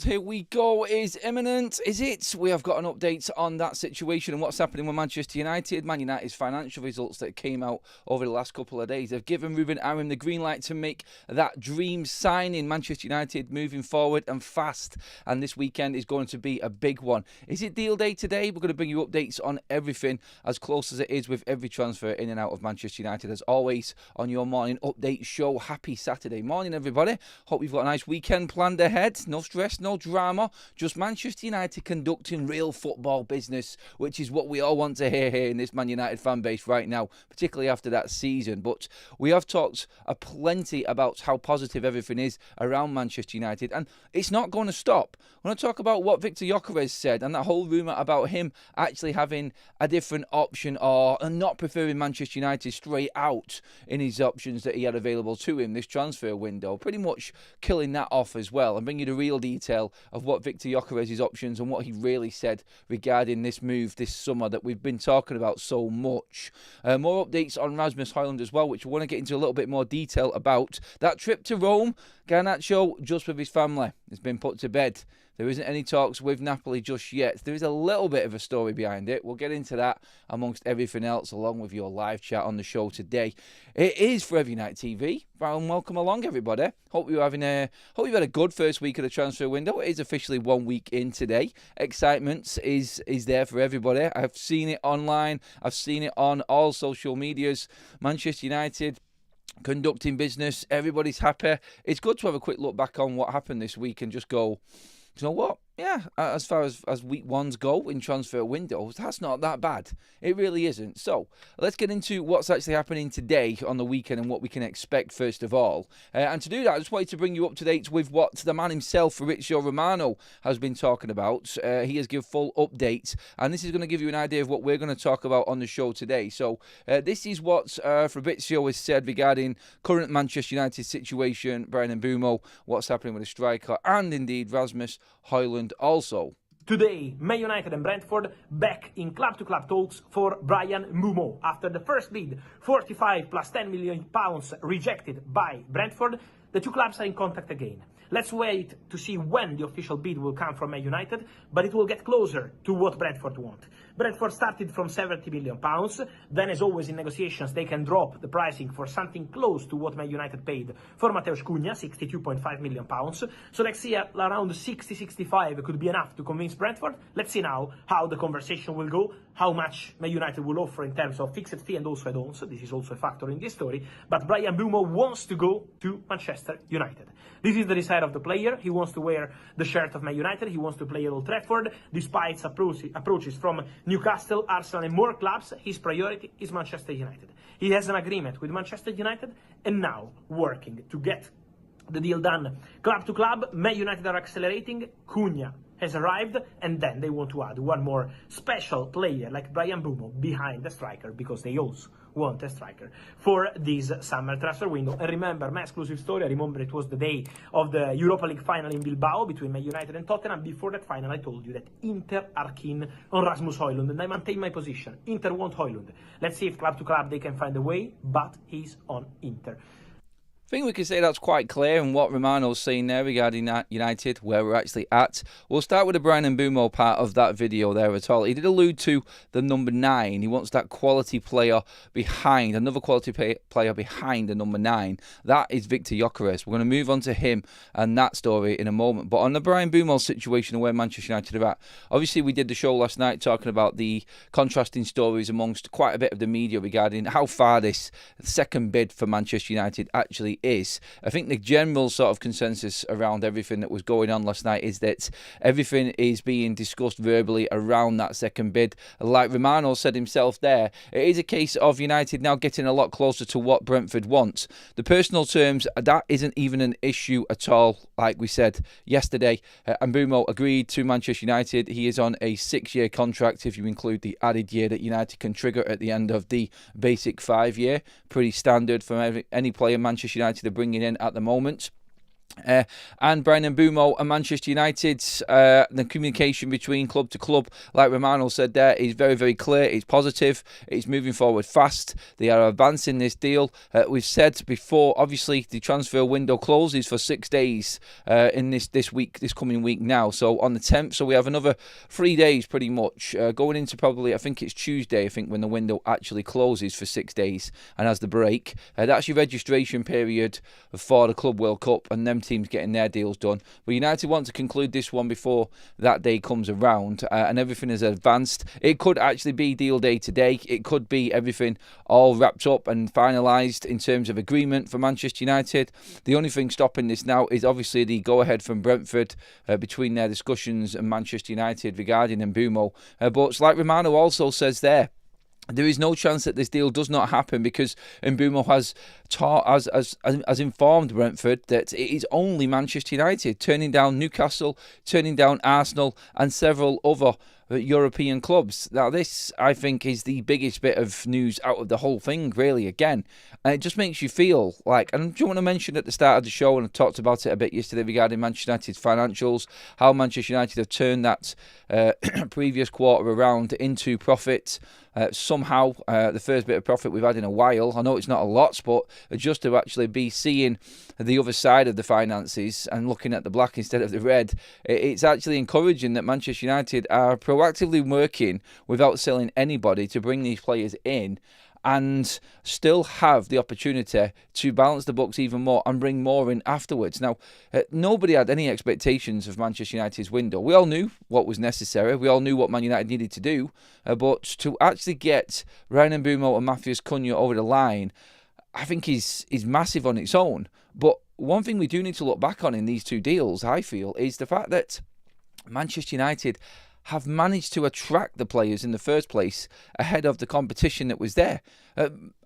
Here we go. Is imminent. Is it? We have got an update on that situation and what's happening with Manchester United. Man United's financial results that came out over the last couple of days have given Ruben Amorim the green light to make that dream signing. Manchester United moving forward and fast, and this weekend is going to be a big one. Is it deal day today? We're going to bring you updates on everything as close as it is with every transfer in and out of Manchester United, as always on your morning update show. Happy Saturday morning, everybody. Hope you've got a nice weekend planned ahead. No stress, no drama, just Manchester United conducting real football business, which is what we all want to hear here in this Man United fan base right now, particularly after that season. But we have talked plenty about how positive everything is around Manchester United, and it's not going to stop. I want to talk about what Viktor Gyokeres said and that whole rumour about him actually having a different option or not preferring Manchester United straight out in his options that he had available to him this transfer window, pretty much killing that off as well, and bring you the real detail of what Viktor Gyokeres' options and what he really said regarding this move this summer that we've been talking about so much. More updates on Rasmus Hojlund as well, which we want to get into a little bit more detail about. That trip to Rome, Garnacho just with his family has been put to bed. There isn't any talks with Napoli just yet. There is a little bit of a story behind it. We'll get into that amongst everything else along with your live chat on the show today. It is Forever United TV. And welcome along, everybody. Hope you've had a good first week of the transfer window. It is officially 1 week in today. Excitement is there for everybody. I've seen it online. I've seen it on all social medias. Manchester United conducting business. Everybody's happy. It's good to have a quick look back on what happened this week and just go, you know what? Yeah, as far as week ones go in transfer windows, that's not that bad. It really isn't. So let's get into what's actually happening today on the weekend and what we can expect first of all. And to do that, I just wanted to bring you up to date with what the man himself, Fabrizio Romano, has been talking about. He has given full updates, and this is going to give you an idea of what we're going to talk about on the show today. So this is what Fabrizio has said regarding current Manchester United situation, Bryan Mbeumo, what's happening with the striker, and indeed Rasmus Hojlund also. Today, Man United and Brentford back in club-to-club talks for Bryan Mbeumo. After the first bid, 45 plus 10 million pounds rejected by Brentford, the two clubs are in contact again. Let's wait to see when the official bid will come from Man United, but it will get closer to what Brentford want. Brentford started from 70 million pounds, then as always in negotiations they can drop the pricing for something close to what Man United paid for Mateusz Cunha, 62.5 million pounds. So next year around 60-65 could be enough to convince Brentford. Let's see now how the conversation will go, how much Man United will offer in terms of fixed fee and also add-ons. This is also a factor in this story, but Bryan Mbeumo wants to go to Manchester United. This is the desire of the player. He wants to wear the shirt of Man United. He wants to play at Old Trafford. Despite approaches from Newcastle, Arsenal and more clubs, his priority is Manchester United. He has an agreement with Manchester United and now working to get the deal done. Club to club, Man United are accelerating. Cunha has arrived, and then they want to add one more special player like Bryan Mbeumo behind the striker, because they also want a striker for this summer transfer window. And remember, my exclusive story, I remember it was the day of the Europa League final in Bilbao between Man United and Tottenham. Before that final, I told you that Inter are keen on Rasmus Hojlund, and I maintain my position. Inter want Hojlund. Let's see if club to club they can find a way, but he's on Inter. I think we can say that's quite clear in what Romano's saying there regarding United, where we're actually at. We'll start with the Bryan Mbeumo part of that video there at all. He did allude to the number 9. He wants that quality player behind, another quality player behind the number 9. That is Viktor Gyokeres. We're going to move on to him and that story in a moment. But on the Bryan Mbeumo situation and where Manchester United are at, obviously we did the show last night talking about the contrasting stories amongst quite a bit of the media regarding how far this second bid for Manchester United actually is. I think the general sort of consensus around everything that was going on last night is that everything is being discussed verbally around that second bid. Like Romano said himself there, it is a case of United now getting a lot closer to what Brentford wants. The personal terms, that isn't even an issue at all. Like we said yesterday, Mbeumo agreed to Manchester United. He is on a 6-year contract if you include the added year that United can trigger at the end of the basic 5-year. Pretty standard for any player Manchester United are bringing in at the moment. And Brian Mbeumo and Manchester United, the communication between club to club, like Romano said there, is very, very clear. It's positive. It's moving forward fast. They are advancing this deal. We've said before, obviously, the transfer window closes for 6 days in this coming week now. So on the 10th, so we have another 3 days pretty much going into probably, I think it's Tuesday, when the window actually closes for 6 days and has the break. That's your registration period for the Club World Cup, and them teams getting their deals done. But United want to conclude this one before that day comes around, and everything is advanced. It could actually be deal day today. It could be everything all wrapped up and finalised in terms of agreement for Manchester United. The only thing stopping this now is obviously the go-ahead from Brentford between their discussions and Manchester United regarding Mbeumo. But like Romano also says there is no chance that this deal does not happen, because Mbeumo has informed Brentford that it is only Manchester United, turning down Newcastle, turning down Arsenal and several other European clubs. Now this, I think, is the biggest bit of news out of the whole thing, really, again. And it just makes you feel like, and do you want to mention at the start of the show, and I talked about it a bit yesterday regarding Manchester United's financials, how Manchester United have turned that previous quarter around into profit. Somehow, the first bit of profit we've had in a while. I know it's not a lot, but just to actually be seeing the other side of the finances and looking at the black instead of the red, it's actually encouraging that Manchester United are proactively working without selling anybody to bring these players in and still have the opportunity to balance the books even more and bring more in afterwards. Now, nobody had any expectations of Manchester United's window. We all knew what was necessary. We all knew what Man United needed to do. But to actually get Ryan Mbeumo and Matheus Cunha over the line, I think is massive on its own. But one thing we do need to look back on in these two deals, I feel, is the fact that Manchester United have managed to attract the players in the first place ahead of the competition that was there.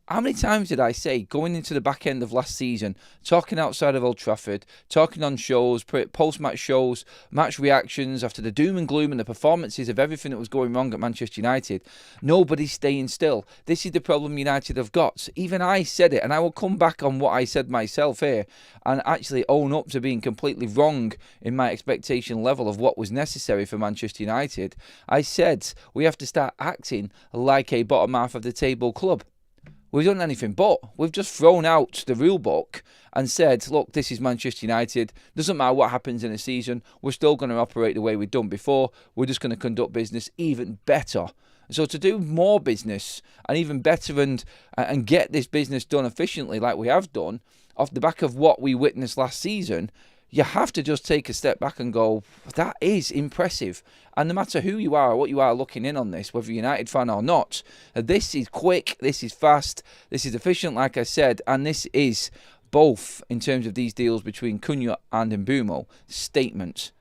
How many times did I say, going into the back end of last season, talking outside of Old Trafford, talking on shows, post-match shows, match reactions, after the doom and gloom and the performances of everything that was going wrong at Manchester United, nobody's staying still. This is the problem United have got. Even I said it, and I will come back on what I said myself here and actually own up to being completely wrong in my expectation level of what was necessary for Manchester United. I said we have to start acting like a bottom half of the table club. We've done anything but. We've just thrown out the rule book and said, look, this is Manchester United. Doesn't matter what happens in a season. We're still going to operate the way we've done before. We're just going to conduct business even better. So to do more business and even better and get this business done efficiently like we have done, off the back of what we witnessed last season, you have to just take a step back and go, that is impressive. And no matter who you are or what you are looking in on this, whether you're a United fan or not, this is quick, this is fast, this is efficient, like I said, and this is both, in terms of these deals between Cunha and Mbeumo, statement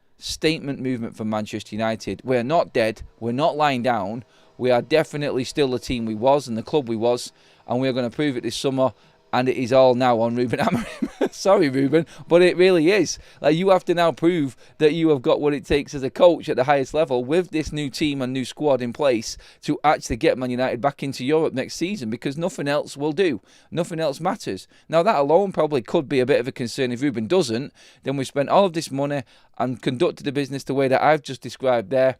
movement from Manchester United. We're not dead, we're not lying down, we are definitely still the team we was and the club we was, and we're going to prove it this summer. And it is all now on Ruben Amorim. Sorry, Ruben, but it really is. Like, you have to now prove that you have got what it takes as a coach at the highest level with this new team and new squad in place to actually get Man United back into Europe next season, because nothing else will do. Nothing else matters. Now, that alone probably could be a bit of a concern. If Ruben doesn't, then we've spent all of this money and conducted the business the way that I've just described there,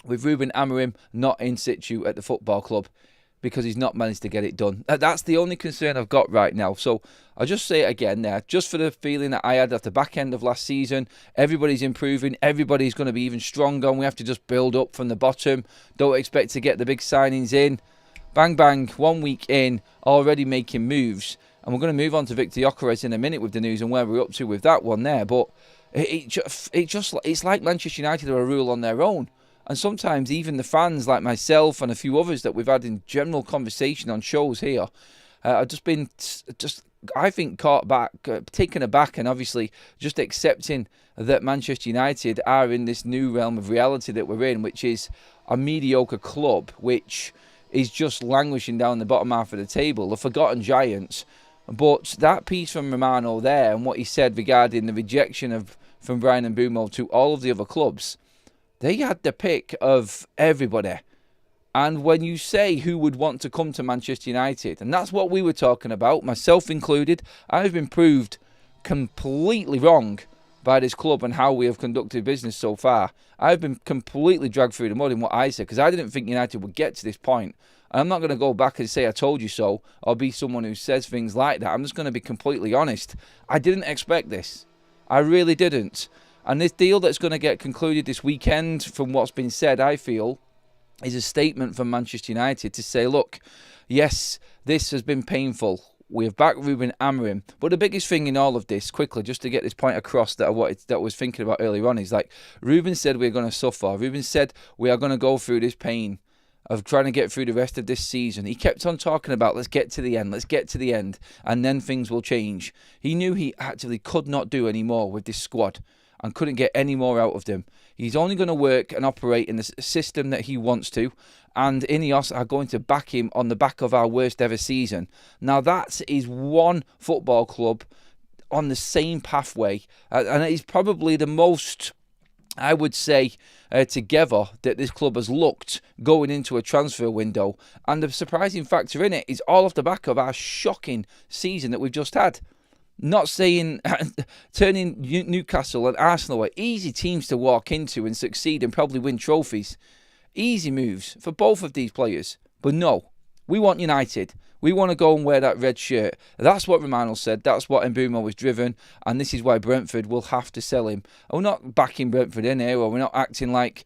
with Ruben Amorim not in situ at the football club, because he's not managed to get it done. That's the only concern I've got right now. So I'll just say it again there, just for the feeling that I had at the back end of last season. Everybody's improving. Everybody's going to be even stronger, and we have to just build up from the bottom. Don't expect to get the big signings in. Bang, bang, 1 week in, already making moves. And we're going to move on to Viktor Gyokeres in a minute with the news and where we're up to with that one there. But it's like Manchester United are a rule on their own. And sometimes even the fans, like myself and a few others that we've had in general conversation on shows here, have just been, I think, caught back, taken aback, and obviously just accepting that Manchester United are in this new realm of reality that we're in, which is a mediocre club, which is just languishing down the bottom half of the table, the forgotten giants. But that piece from Romano there and what he said regarding the rejection from Brian Mbeumo to all of the other clubs, they had the pick of everybody. And when you say who would want to come to Manchester United, and that's what we were talking about, myself included, I've been proved completely wrong by this club and how we have conducted business so far. I've been completely dragged through the mud in what I said, because I didn't think United would get to this point. And I'm not going to go back and say I told you so, or be someone who says things like that. I'm just going to be completely honest. I didn't expect this. I really didn't. And this deal that's going to get concluded this weekend, from what's been said, I feel, is a statement from Manchester United to say, look, yes, this has been painful. We have backed Ruben Amorim. But the biggest thing in all of this, quickly, just to get this point across that I was thinking about earlier on, is like, Ruben said we're going to suffer. Ruben said we are going to go through this pain of trying to get through the rest of this season. He kept on talking about, let's get to the end, and then things will change. He knew he actually could not do any more with this squad and couldn't get any more out of them. He's only going to work and operate in the system that he wants to, and Ineos are going to back him on the back of our worst ever season. Now that is one football club on the same pathway, and it is probably the most, I would say, together that this club has looked going into a transfer window. And the surprising factor in it is all off the back of our shocking season that we've just had. Not saying turning Newcastle and Arsenal are easy teams to walk into and succeed and probably win trophies. Easy moves for both of these players. But no, we want United. We want to go and wear that red shirt. That's what Romano said. That's what Mbeumo was driven. And this is why Brentford will have to sell him. And we're not backing Brentford in here, or we're not acting like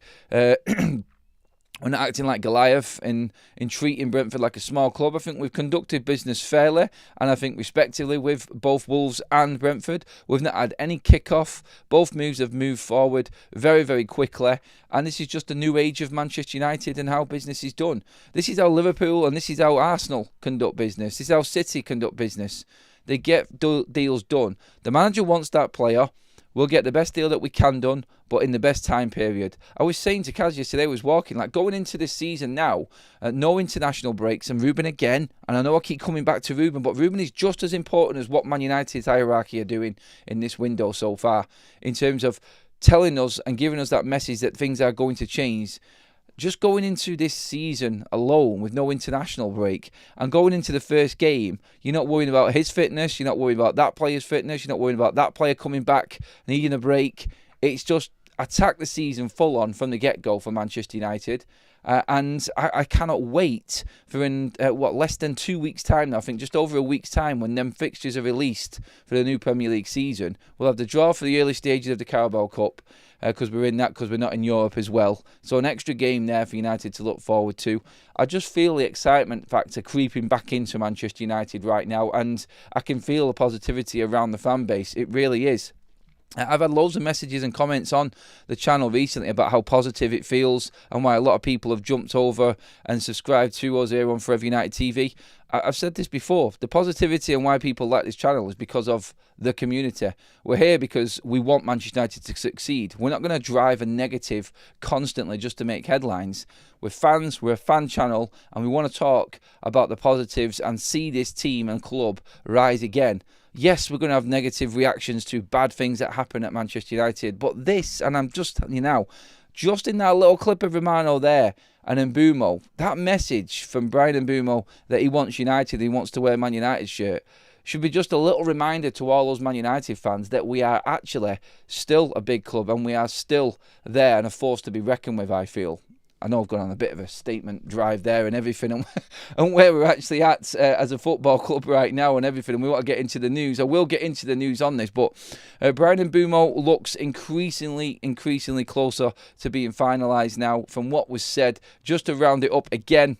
we're not acting like Goliath in treating Brentford like a small club. I think we've conducted business fairly, and I think respectively with both Wolves and Brentford. We've not had any kick-off. Both moves have moved forward very, very quickly. And this is just a new age of Manchester United and how business is done. This is how Liverpool and this is how Arsenal conduct business. This is how City conduct business. They get deals done. The manager wants that player. We'll get the best deal that we can done, but in the best time period. I was saying to Kaz yesterday, I was walking, like going into this season now, no international breaks, and Ruben again, and I know I keep coming back to Ruben, but Ruben is just as important as what Man United's hierarchy are doing in this window so far, in terms of telling us and giving us that message that things are going to change. Just going into this season alone with no international break and going into the first game, you're not worrying about his fitness, you're not worrying about that player's fitness, you're not worrying about that player coming back, needing a break. It's just attack the season full on from the get-go for Manchester United. And I cannot wait for less than 2 weeks' time now, I think just over a week's time, when them fixtures are released for the new Premier League season. We'll have the draw for the early stages of the Carabao Cup, because we're in that, because we're not in Europe as well. So an extra game there for United to look forward to. I just feel the excitement factor creeping back into Manchester United right now, and I can feel the positivity around the fan base. It really is. I've had loads of messages and comments on the channel recently about how positive it feels and why a lot of people have jumped over and subscribed to us here on Forever United TV. I've said this before. The positivity and why people like this channel is because of the community. We're here because we want Manchester United to succeed. We're not going to drive a negative constantly just to make headlines. We're fans, we're a fan channel, and we want to talk about the positives and see this team and club rise again. Yes, we're going to have negative reactions to bad things that happen at Manchester United, but this, and I'm just telling you now, just in that little clip of Romano there and Mbeumo, that message from Brian Mbeumo that he wants United, he wants to wear a Man United shirt, should be just a little reminder to all those Man United fans that we are actually still a big club and we are still there and a force to be reckoned with, I feel. I know I've gone on a bit of a statement drive there and everything, and where we're actually at as a football club right now and everything, and we want to get into the news. I will get into the news on this, but Brian Mbeumo looks increasingly closer to being finalised now from what was said. Just to round it up again,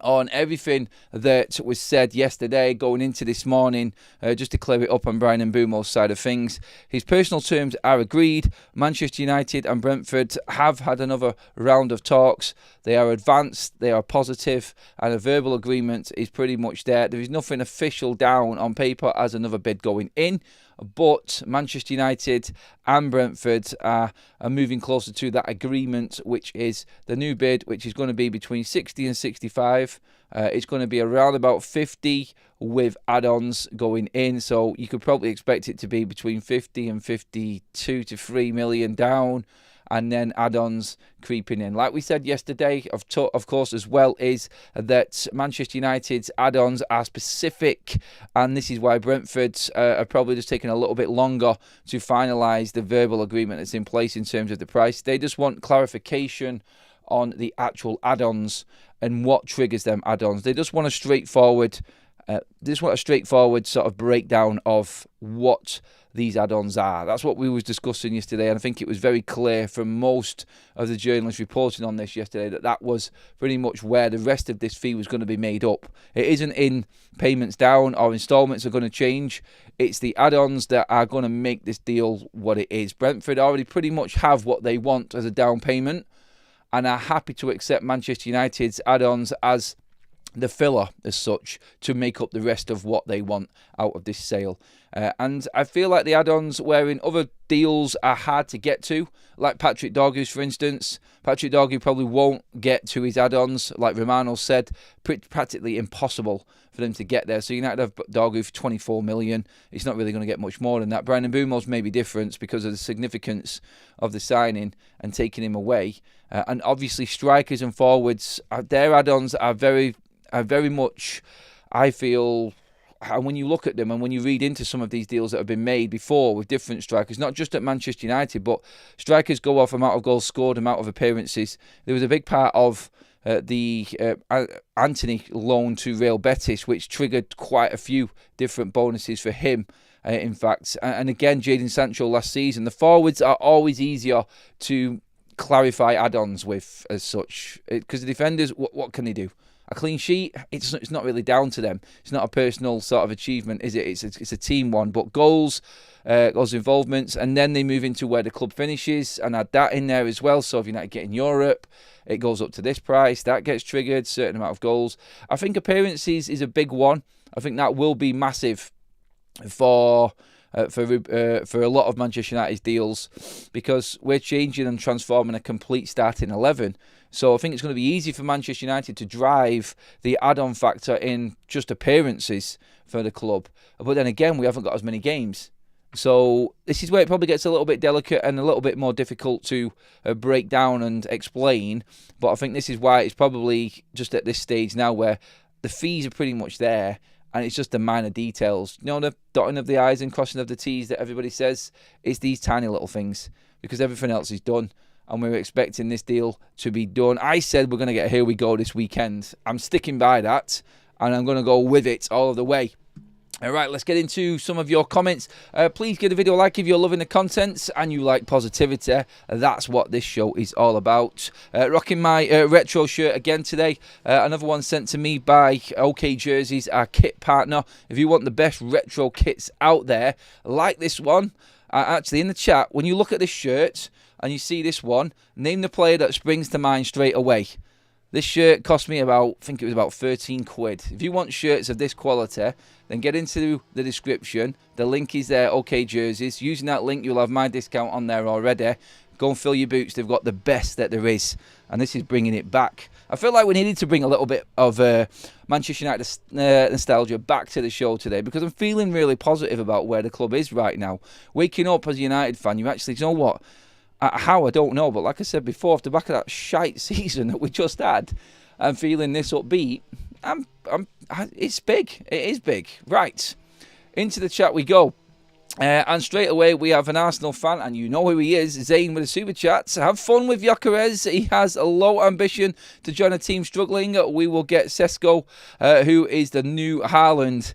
on everything that was said yesterday going into this morning, just to clear it up on Brian Mbeumo's side of things. His personal terms are agreed. Manchester United and Brentford have had another round of talks. They are advanced, they are positive, and a verbal agreement is pretty much there. There is nothing official down on paper as another bid going in, but Manchester United and Brentford are moving closer to that agreement, which is the new bid, which is going to be between 60 and 65. It's going to be around about 50 with add-ons going in, so you could probably expect it to be between 50 and 52 to 3 million down, and then add-ons creeping in. Like we said yesterday, of course, as well, is that Manchester United's add-ons are specific, and this is why Brentford are probably just taking a little bit longer to finalise the verbal agreement that's in place in terms of the price. They just want clarification on the actual add-ons and what triggers them add-ons. They just want a straightforward sort of breakdown of what these add-ons are. That's what we was discussing yesterday, and I think it was very clear from most of the journalists reporting on this yesterday that that was pretty much where the rest of this fee was going to be made up. It isn't in payments down or instalments are going to change. It's the add-ons that are going to make this deal what it is. Brentford already pretty much have what they want as a down payment and are happy to accept Manchester United's add-ons as the filler as such to make up the rest of what they want out of this sale. And I feel like the add-ons where in other deals are hard to get to, like Patrick Dorgu's for instance. Patrick Dorgu probably won't get to his add-ons, like Romano said, practically impossible for them to get there. So United have Dorgu for 24 million. It's not really going to get much more than that. Brian Mbeumo's maybe different because of the significance of the signing and taking him away. And obviously strikers and forwards, their add-ons are very much, I feel, and when you look at them and when you read into some of these deals that have been made before with different strikers, not just at Manchester United, but strikers go off amount of goals scored, amount of appearances. There was a big part of the Anthony loan to Real Betis, which triggered quite a few different bonuses for him, in fact. And again, Jadon Sancho last season. The forwards are always easier to clarify add-ons with as such, because the defenders, what can they do? A clean sheet, it's not really down to them. It's not a personal sort of achievement, is it? It's a team one. But goals involvements, and then they move into where the club finishes and add that in there as well. So if you're not getting Europe, it goes up to this price. That gets triggered, certain amount of goals. I think appearances is a big one. I think that will be massive for a lot of Manchester United's deals, because we're changing and transforming a complete starting 11. So I think it's going to be easy for Manchester United to drive the add-on factor in just appearances for the club. But then again, we haven't got as many games. So this is where it probably gets a little bit delicate and a little bit more difficult to break down and explain. But I think this is why it's probably just at this stage now where the fees are pretty much there, and it's just the minor details. You know, the dotting of the I's and crossing of the T's that everybody says? It's these tiny little things, because everything else is done. And we were expecting this deal to be done. I said we're going to get a Here We Go this weekend. I'm sticking by that, and I'm going to go with it all of the way. All right, let's get into some of your comments. Please give the video a like if you're loving the content and you like positivity. That's what this show is all about. Rocking my retro shirt again today. Another one sent to me by OK Jerseys, our kit partner. If you want the best retro kits out there, like this one. Actually, in the chat, when you look at this shirt and you see this one, name the player that springs to mind straight away. This shirt cost me I think it was about 13 quid. If you want shirts of this quality, then get into the description. The link is there, OK Jerseys. Using that link, you'll have my discount on there already. Go and fill your boots. They've got the best that there is. And this is bringing it back. I feel like we needed to bring a little bit of Manchester United nostalgia back to the show today, because I'm feeling really positive about where the club is right now. Waking up as a United fan, you actually, you know what? How, I don't know, but like I said before, off the back of that shite season that we just had, I'm feeling this upbeat. It's big. It is big. Right, into the chat we go. And straight away, we have an Arsenal fan, and you know who he is, Zane with the Super Chats. Have fun with Gyokeres. He has a low ambition to join a team struggling. We will get Sesko, who is the new Hojlund.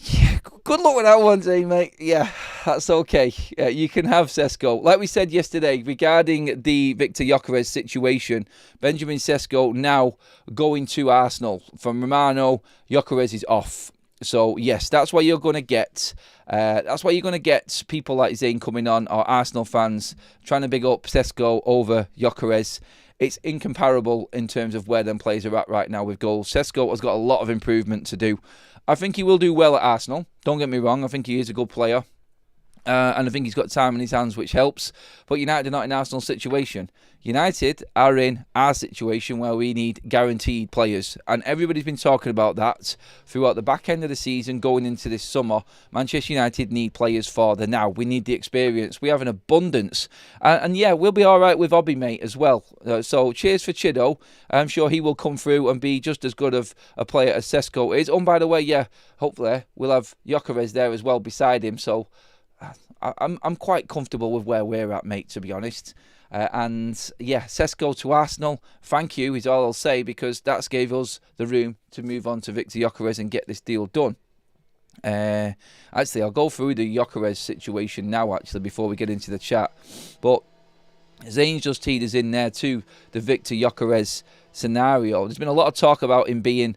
Yeah, good luck with that one, Zane, mate. Yeah, that's okay. You can have Sesko. Like we said yesterday, regarding the Viktor Gyokeres situation, Benjamin Sesko now going to Arsenal. From Romano, Gyokeres is off. So yes, that's why you're going to get. That's why you're going to get people like Zane coming on, or Arsenal fans trying to big up Sesko over Gyokeres. It's incomparable in terms of where them players are at right now with goals. Sesko has got a lot of improvement to do. I think he will do well at Arsenal. Don't get me wrong. I think he is a good player. And I think he's got time in his hands, which helps. But United are not in Arsenal's situation. United are in our situation where we need guaranteed players. And everybody's been talking about that throughout the back end of the season, going into this summer. Manchester United need players for the now. We need the experience. We have an abundance. And yeah, we'll be all right with Obi, mate, as well. So cheers for Chido. I'm sure he will come through and be just as good of a player as Sesko is. Oh, and by the way, yeah, hopefully we'll have Gyokeres there as well beside him. So I'm quite comfortable with where we're at, mate, to be honest. And yeah, Sesko to Arsenal, thank you is all I'll say, because that's gave us the room to move on to Viktor Gyokeres and get this deal done. Actually, I'll go through the Gyokeres situation now, actually, before we get into the chat. But Zane's just teed us in there too, the Viktor Gyokeres scenario. There's been a lot of talk about him being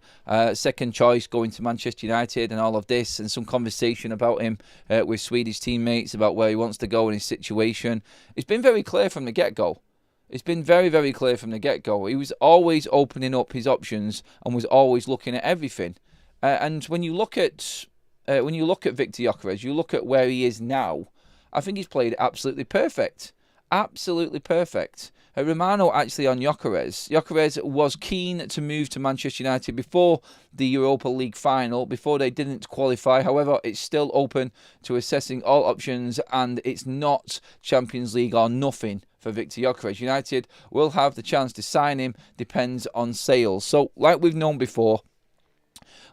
second choice, going to Manchester United and all of this, and some conversation about him with Swedish teammates about where he wants to go in his situation. It's been very clear from the get-go. It's been very, very clear from the get-go. He was always opening up his options and was always looking at everything. And when you look at Viktor Gyokeres, you look at where he is now, I think he's played absolutely perfect. Absolutely perfect. Romano actually on Gyokeres. Gyokeres was keen to move to Manchester United before the Europa League final, before they didn't qualify. However, it's still open to assessing all options, and it's not Champions League or nothing for Viktor Gyokeres. United will have the chance to sign him, depends on sales. So, like we've known before,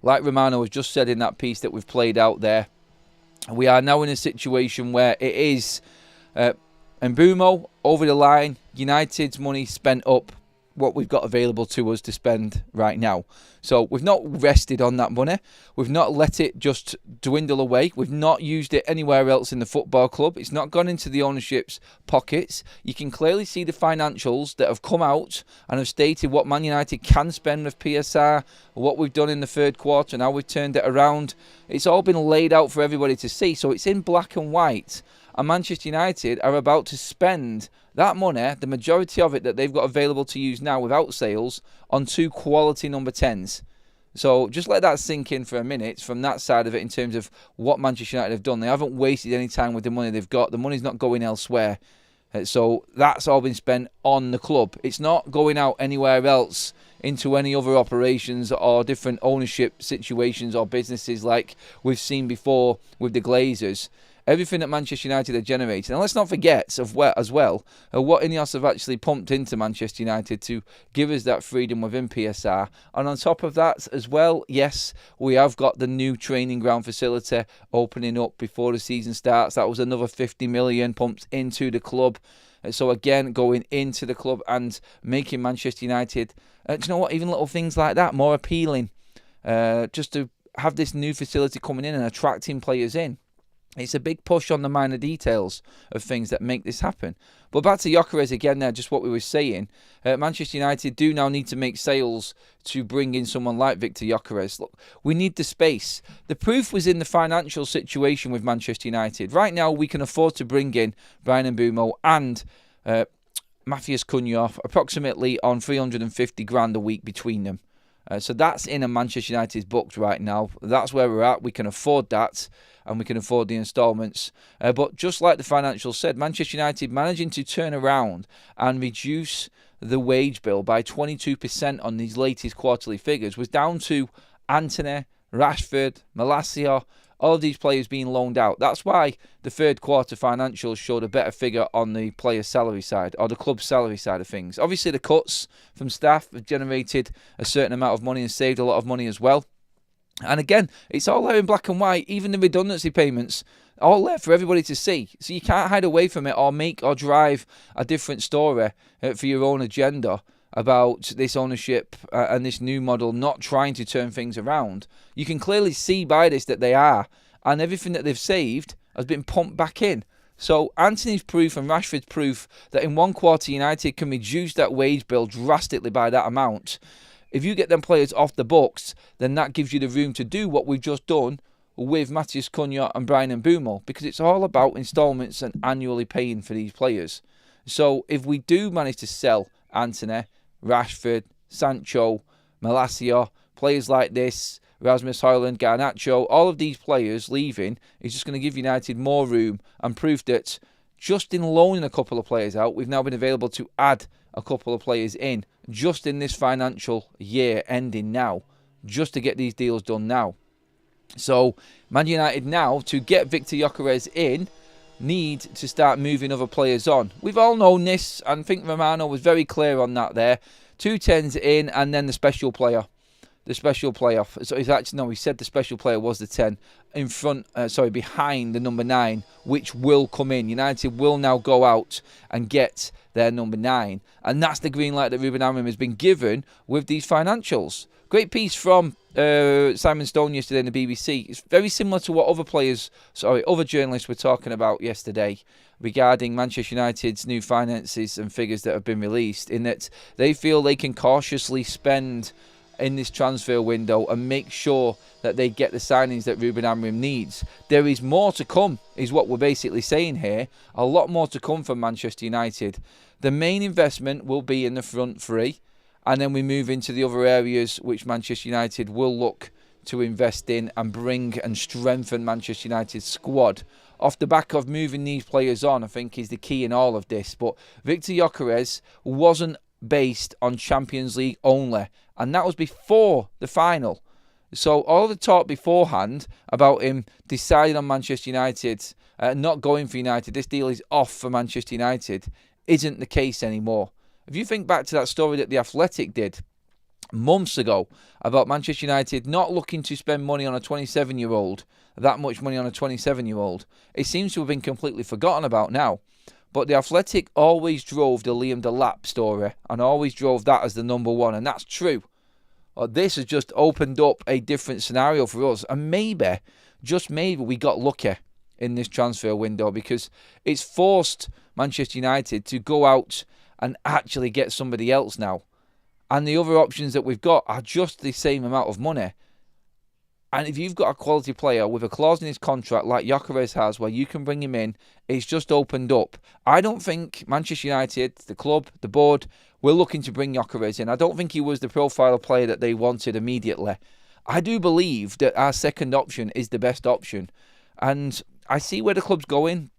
like Romano has just said in that piece that we've played out there, we are now in a situation where it is Mbeumo over the line, United's money spent up what we've got available to us to spend right now. So we've not rested on that money. We've not let it just dwindle away. We've not used it anywhere else in the football club. It's not gone into the ownership's pockets. You can clearly see the financials that have come out and have stated what Man United can spend with PSR, what we've done in the third quarter and how we've turned it around. It's all been laid out for everybody to see. So it's in black and white. And Manchester United are about to spend that money, the majority of it that they've got available to use now without sales, on 2 quality number 10s. So just let that sink in for a minute from that side of it in terms of what Manchester United have done. They haven't wasted any time with the money they've got. The money's not going elsewhere. So that's all been spent on the club. It's not going out anywhere else into any other operations or different ownership situations or businesses like we've seen before with the Glazers. Everything that Manchester United are generating. And let's not forget as well what Ineos have actually pumped into Manchester United to give us that freedom within PSR. And on top of that as well, yes, we have got the new training ground facility opening up before the season starts. That was another 50 million pumped into the club. So again, going into the club and making Manchester United, do you know what, even little things like that more appealing. Just to have this new facility coming in and attracting players in. It's a big push on the minor details of things that make this happen. But back to Gyokeres again there, just what we were saying. Manchester United do now need to make sales to bring in someone like Viktor Gyokeres. Look, we need the space. The proof was in the financial situation with Manchester United. Right now, we can afford to bring in Bryan Mbeumo and Matthias Cunha approximately on 350 grand a week between them. So that's in a Manchester United's books right now. That's where we're at. We can afford that. And we can afford the instalments. But just like the financials said, Manchester United managing to turn around and reduce the wage bill by 22% on these latest quarterly figures was down to Antony, Rashford, Malacia, all of these players being loaned out. That's why the third quarter financials showed a better figure on the player salary side, or the club's salary side of things. Obviously, the cuts from staff have generated a certain amount of money and saved a lot of money as well. And again, it's all there in black and white, even the redundancy payments, all there for everybody to see. So you can't hide away from it or make or drive a different story for your own agenda about this ownership and this new model not trying to turn things around. You can clearly see by this that they are, and everything that they've saved has been pumped back in. So Antony's proof and Rashford's proof that in one quarter United can reduce that wage bill drastically by that amount. If you get them players off the books, then that gives you the room to do what we've just done with Matthias Cunha and Bryan Mbeumo, because it's all about instalments and annually paying for these players. So if we do manage to sell Antony, Rashford, Sancho, Malacia, players like this, Rasmus Hojlund, Garnacho, all of these players leaving is just going to give United more room and proof that just in loaning a couple of players out, we've now been available to add a couple of players in just in this financial year ending now, just to get these deals done now. So Man United now, to get Viktor Gyokeres in, need to start moving other players on. We've all known this, and I think Romano was very clear on that there. 2 10s in, and then the special player. The special player. So he's actually, no, he said the special player was the 10 in front, behind the number 9, which will come in. United will now go out and get their number 9. And that's the green light that Ruben Amorim has been given with these financials. Great piece from Simon Stone yesterday in the BBC. It's very similar to what other journalists were talking about yesterday regarding Manchester United's new finances and figures that have been released, in that they feel they can cautiously spend in this transfer window and make sure that they get the signings that Ruben Amorim needs. There is more to come, is what we're basically saying here. A lot more to come from Manchester United. The main investment will be in the front three, and then we move into the other areas which Manchester United will look to invest in and bring and strengthen Manchester United's squad. Off the back of moving these players on, I think is the key in all of this. But Viktor Gyokeres wasn't based on Champions League only, and that was before the final. So all the talk beforehand about him deciding on Manchester United, not going for United, this deal is off for Manchester United, isn't the case anymore. If you think back to that story that The Athletic did months ago about Manchester United not looking to spend money on a 27-year-old, that much money on a 27-year-old, it seems to have been completely forgotten about now. But The Athletic always drove the Liam Delap story and always drove that as the number one, and that's true. This has just opened up a different scenario for us, and maybe, just maybe, we got lucky in this transfer window because it's forced Manchester United to go out and actually get somebody else now. And the other options that we've got are just the same amount of money. And if you've got a quality player with a clause in his contract like Gyokeres has where you can bring him in, it's just opened up. I don't think Manchester United, the club, the board, were looking to bring Gyokeres in. I don't think he was the profile of player that they wanted immediately. I do believe that our second option is the best option. And I see where the club's going,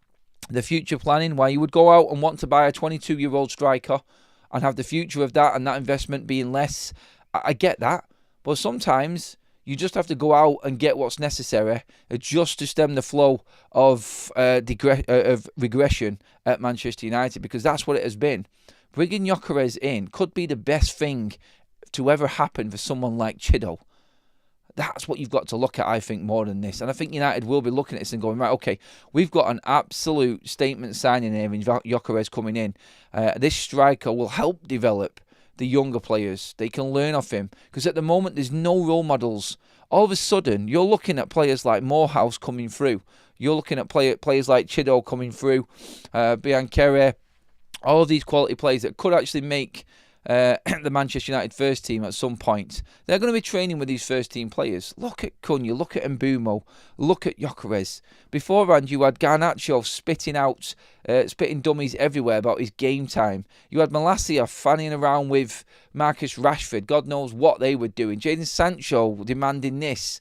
the future planning, why you would go out and want to buy a 22-year-old striker and have the future of that and that investment being less. I get that. But sometimes you just have to go out and get what's necessary just to stem the flow of regression at Manchester United, because that's what it has been. Bringing Gyokeres in could be the best thing to ever happen for someone like Gy&ouml. That's what you've got to look at, I think, more than this. And I think United will be looking at this and going, right, okay, we've got an absolute statement signing here in Gyokeres coming in. This striker will help develop the younger players. They can learn off him. Because at the moment, there's no role models. All of a sudden, you're looking at players like Morehouse coming through. You're looking at players like Gy&ouml coming through, Keres, all of these quality players that could actually make the Manchester United first team at some point. They're going to be training with these first team players. Look at Cunha, look at Mbeumo, look at Gyokeres. Beforehand, you had Garnacho spitting dummies everywhere about his game time. You had Malacia fanning around with Marcus Rashford. God knows what they were doing. Jadon Sancho demanding this.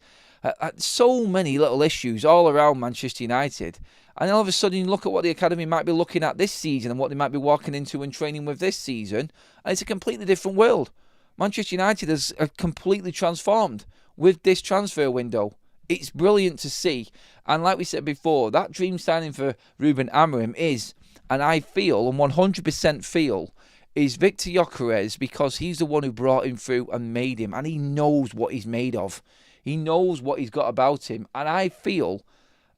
So many little issues all around Manchester United. And all of a sudden you look at what the academy might be looking at this season and what they might be walking into and training with this season, and it's a completely different world. Manchester United has completely transformed with this transfer window. It's brilliant to see. And like we said before, that dream signing for Ruben Amorim is, and I feel, and 100% feel, is Viktor Gyokeres, because he's the one who brought him through and made him, and he knows what he's made of. He knows what he's got about him, and I feel,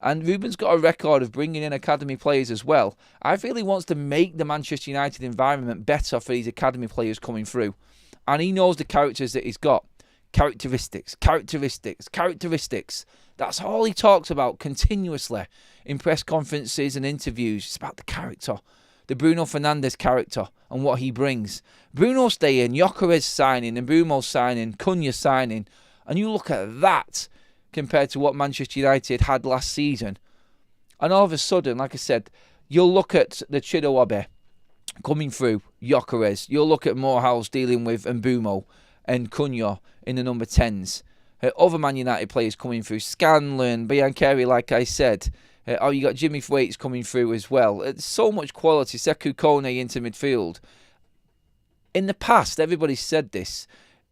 and Ruben's got a record of bringing in academy players as well, I feel he wants to make the Manchester United environment better for these academy players coming through. And he knows the characters that he's got. Characteristics. That's all he talks about continuously in press conferences and interviews. It's about the character. The Bruno Fernandes character and what he brings. Bruno staying, Gyokeres signing, and Mbeumo signing, Cunha signing. And you look at that compared to what Manchester United had last season. And all of a sudden, like I said, you'll look at the Gy&ouml coming through, Gyokeres. You'll look at Morehouse dealing with Mbeumo and Cunha in the number 10s. Other Man United players coming through. Scanlon, Gyokeres, like I said. You got Jimmy Thwaites coming through as well. It's so much quality. Sekou Kone into midfield. In the past, everybody said this.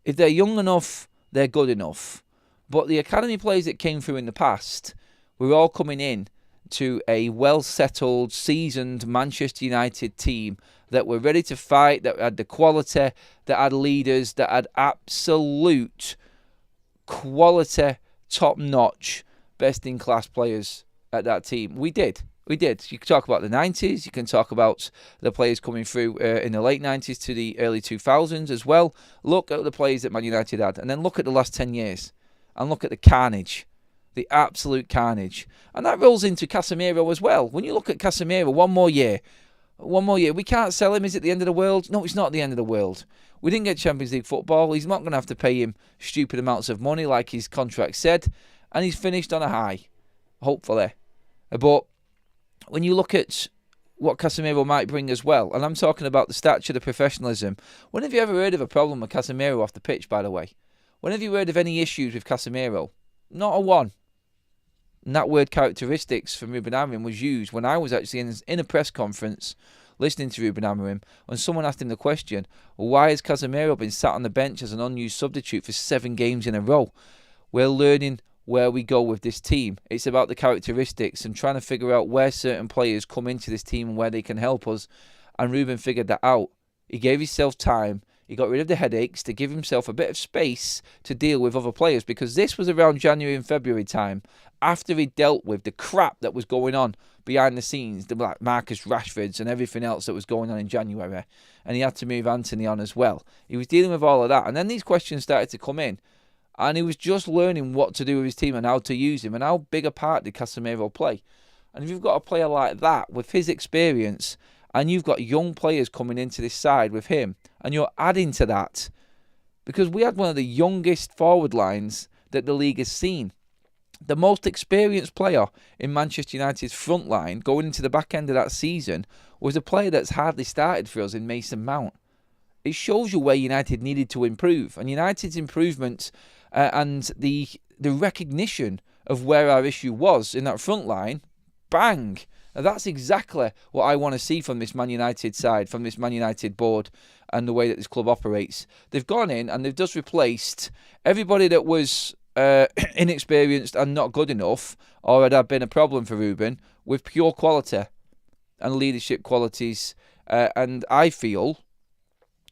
If they're young enough, they're good enough. But the academy players that came through in the past were all coming in to a well-settled, seasoned Manchester United team that were ready to fight, that had the quality, that had leaders, that had absolute quality, top-notch, best-in-class players at that team. We did. You can talk about the 90s. You can talk about the players coming through in the late 90s to the early 2000s as well. Look at the players that Man United had. And then look at the last 10 years. And look at the carnage. The absolute carnage. And that rolls into Casemiro as well. When you look at Casemiro, one more year. We can't sell him. Is it the end of the world? No, it's not the end of the world. We didn't get Champions League football. He's not going to have to pay him stupid amounts of money like his contract said. And he's finished on a high. Hopefully. But when you look at what Casemiro might bring as well, and I'm talking about the stature, the professionalism, when have you ever heard of a problem with Casemiro off the pitch, by the way? When have you heard of any issues with Casemiro? Not a one. And that word characteristics from Ruben Amorim was used when I was actually in a press conference listening to Ruben Amorim, when someone asked him the question, why has Casemiro been sat on the bench as an unused substitute for 7 games in a row? We're learning where we go with this team. It's about the characteristics and trying to figure out where certain players come into this team and where they can help us. And Ruben figured that out. He gave himself time. He got rid of the headaches to give himself a bit of space to deal with other players, because this was around January and February time, after he dealt with the crap that was going on behind the scenes, the like Marcus Rashfords and everything else that was going on in January. And he had to move Anthony on as well. He was dealing with all of that. And then these questions started to come in. And he was just learning what to do with his team and how to use him and how big a part did Casemiro play. And if you've got a player like that with his experience and you've got young players coming into this side with him and you're adding to that, because we had one of the youngest forward lines that the league has seen. The most experienced player in Manchester United's front line going into the back end of that season was a player that's hardly started for us in Mason Mount. It shows you where United needed to improve. And United's improvement and the recognition of where our issue was in that front line, bang. Now that's exactly what I want to see from this Man United side, from this Man United board and the way that this club operates. They've gone in and they've just replaced everybody that was inexperienced and not good enough or had been a problem for Ruben with pure quality and leadership qualities. And I feel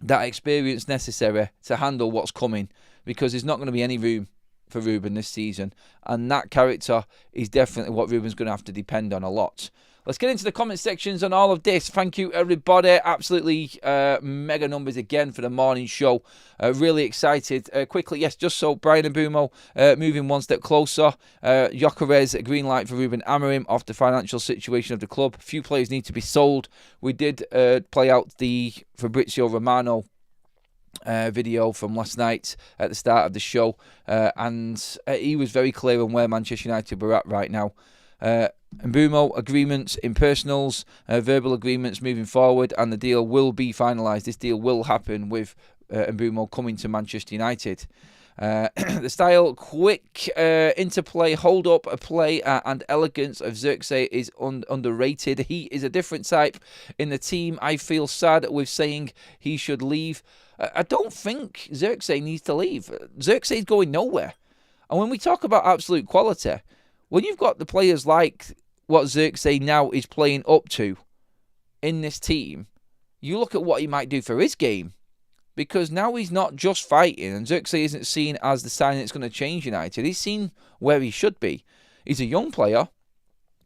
that experience necessary to handle what's coming, because there's not going to be any room for Ruben this season, and that character is definitely what Ruben's going to have to depend on a lot. Let's get into the comment sections on all of this. Thank you, everybody. Absolutely mega numbers again for the morning show. Really excited. Quickly, yes, just so Brian and Mbeumo moving one step closer. Gyokeres, a green light for Ruben Amorim off the financial situation of the club. A few players need to be sold. We did play out the Fabrizio Romano video from last night at the start of the show, and he was very clear on where Manchester United were at right now. Mbeumo, agreements in personals, verbal agreements moving forward, and the deal will be finalised. This deal will happen with Mbeumo coming to Manchester United. The style, quick interplay, hold up, a play, and elegance of Xerxes is underrated. He is a different type in the team. I feel sad with saying he should leave. I don't think Xerxes needs to leave. Xerxes is going nowhere. And when we talk about absolute quality, when you've got the players like what Xerxes now is playing up to in this team, you look at what he might do for his game. Because now he's not just fighting, and Xerxes isn't seen as the sign that's going to change United. He's seen where he should be. He's a young player